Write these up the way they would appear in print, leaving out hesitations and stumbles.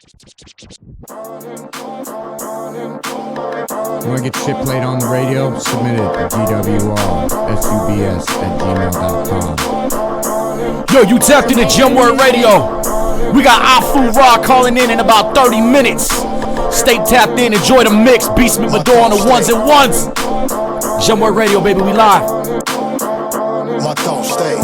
You want to get shit played on the radio? Submit it at gwrsubs@gmail.com. Yo, you tapped into Gemwork Radio. We got Afu Ra calling in about 30 minutes. Stay tapped in, enjoy the mix. Beatsmith, Medore on the ones and ones. Gemwork Radio, baby, we live. My thoughts stay.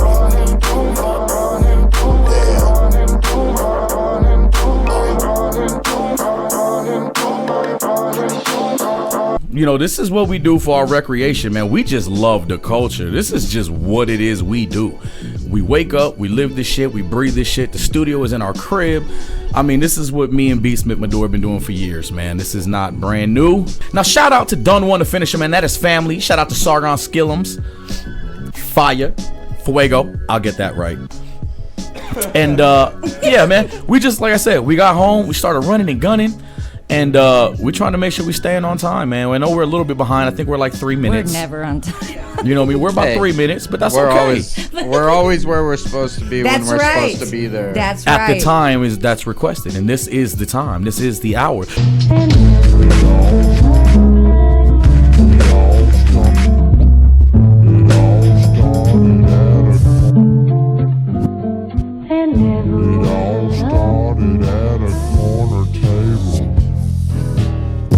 You know, this is what we do for our recreation, man. We just love the culture. This is just what it is we do. We wake up, we live this shit, we breathe this shit. The studio is in our crib. I mean, this is what me and Beatsmith Medore have been doing for years, man. This is not brand new. Now, shout out to Done One, the finisher, man. That is family. Shout out to Sargon Skillums. Fire. Fuego. I'll get that right. And, yeah, man. We just, like I said, we got home. We started running and gunning. And we're trying to make sure we staying on time, man. I know we're a little bit behind. I think we're like 3 minutes. We're never on time. You know what I mean? We're about 3 minutes, but that's okay. We're always where we're supposed to be when we're supposed to be there. That's right. At the time that's requested, and this is the time. This is the hour.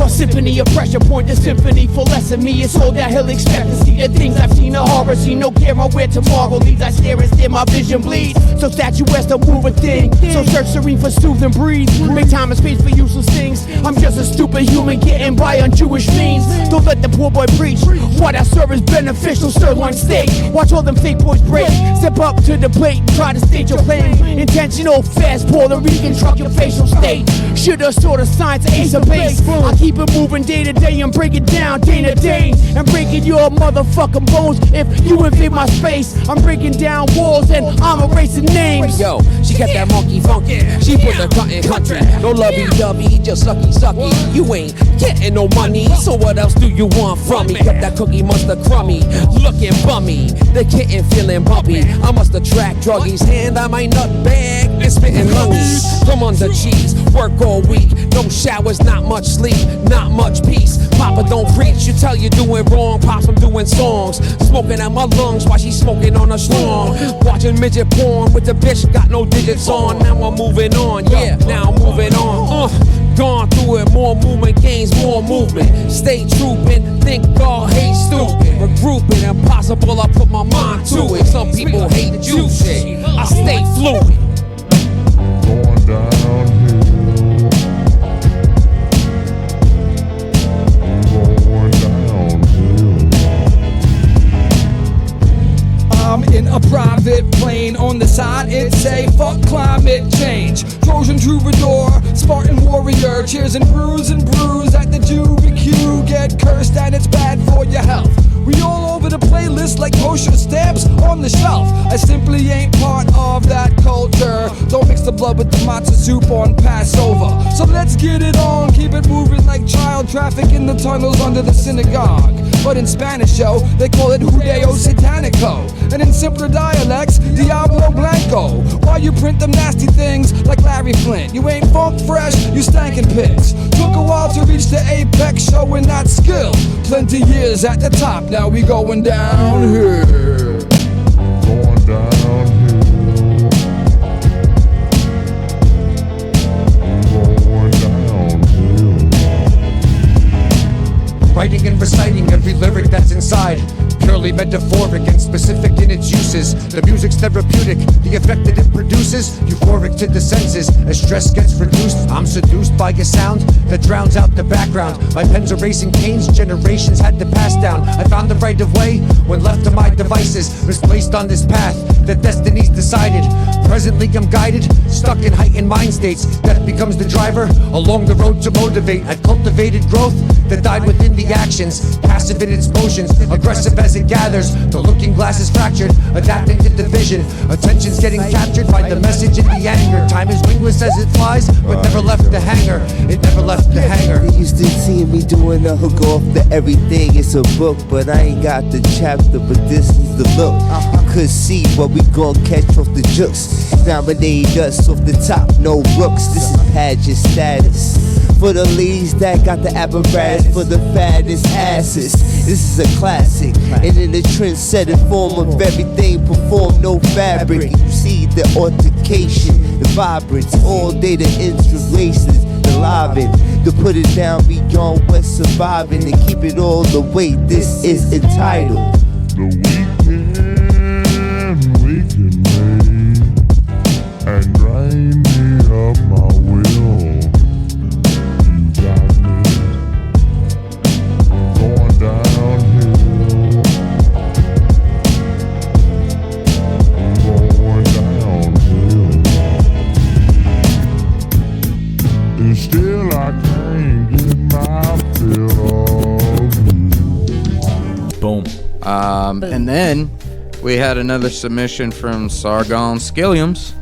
Symphony of pressure, point the symphony for less of me. It's all that he'll expect to see. The things I've seen are horror, see no camera where tomorrow leads. I stare and stare, my vision bleeds. So statuesque to move a thing. So search serene for soothing breeze. Make time and space for useless things. I'm just a stupid human getting by on Jewish means. Don't let the poor boy preach. What I serve is beneficial, sirloin steak. Watch all them fake boys break. Step up to the plate and try to state your claim. Intentional, fast, Puerto Rican, truck your facial state. Shoulda, sorta, science, ace of base. I keep it moving day to day and break it down day to day and breaking your motherfucking bones if you invade my space. I'm breaking down walls and I'm erasing names. Yo, she kept that monkey funky. She put the cut in country. No lovey-dovey, just sucky. You ain't getting no money, so what else do you want from me? Kept that cookie monster crummy, looking bummy. The kitten feeling bumpy. I must attract druggies, hand on my nut bag and spitting lungies. From under cheese, work all week. No showers, not much sleep, not much peace. Papa don't preach, you tell you doing wrong. Pops, I'm doing songs, smoking out my lungs while she smoking on a strong. Watching midget porn with the bitch, got no digits on. Now I'm moving on, yeah, now I'm moving on. Gone through it, more movement gains, more movement. Stay trooping, think God hate stupid. Regrouping, impossible, I put my mind to it. Some people hate you shit, I stay fluid. Going downhill. I'm in a private plane. On the side it say fuck climate change. Trojan troubadour, Spartan warrior. Cheers and brews at the juvie queue. Get cursed and it's bad for your health. We all over the playlist like kosher stamps on the shelf. I simply ain't part of that culture. Don't mix the blood with the matzah soup on Passover. So let's get it on, keep it moving like child traffic in the tunnels under the synagogue. But in Spanish, yo, they call it Judeo Satanico. And in simpler dialects, Diablo Blanco. Why you print them nasty things like Larry Flint? You ain't funk fresh, you stankin' pigs. Took a while to reach the apex, showing that skill. Plenty years at the top, now we going down here. Going downhill. Going downhill. Writing and reciting every lyric that's inside. Purely metaphoric and specific in its uses. The music's therapeutic, the effect that it produces, euphoric to the senses. As stress gets reduced, I'm seduced by a sound that drowns out the background. My pen's erasing pains generations had to pass down. I found the right of way when left to my devices. Misplaced on this path that destiny's decided. Presently I'm guided, stuck in heightened mind states. Death becomes the driver along the road to motivate. I've cultivated growth that died within the actions. Passive in its motions, aggressive as it it gathers. The looking glass is fractured, adapting to division. Attention's getting captured by the message and the anger. Time is wingless as it flies, but never left the hangar. It never left the hangar. They used to see me doing a hook off to everything. It's a book, but I ain't got the chapter, but this is the look. You could see what we gon' catch off the jooks. Dominate us off the top, no rooks. This is pageant status. For the ladies that got the apparatus, for the fattest asses. This is a classic, and in the trend-setting form of everything performed, no fabric. You see the altercation, the vibrance, all day the inspirations, the livin'. To put it down beyond what's surviving and keep it all the way. This is entitled The weekend made and drain me of my will. You got me going downhill. Going downhill. And still I can't get my fill of you. Boom. And then we had another submission from Sargon Skilliams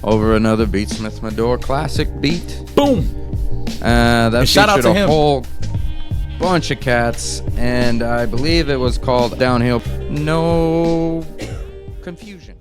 over another Beatsmith Medore classic beat. Boom. That shout out featured to a him. whole bunch of cats, and I believe it was called Downhill. No confusion.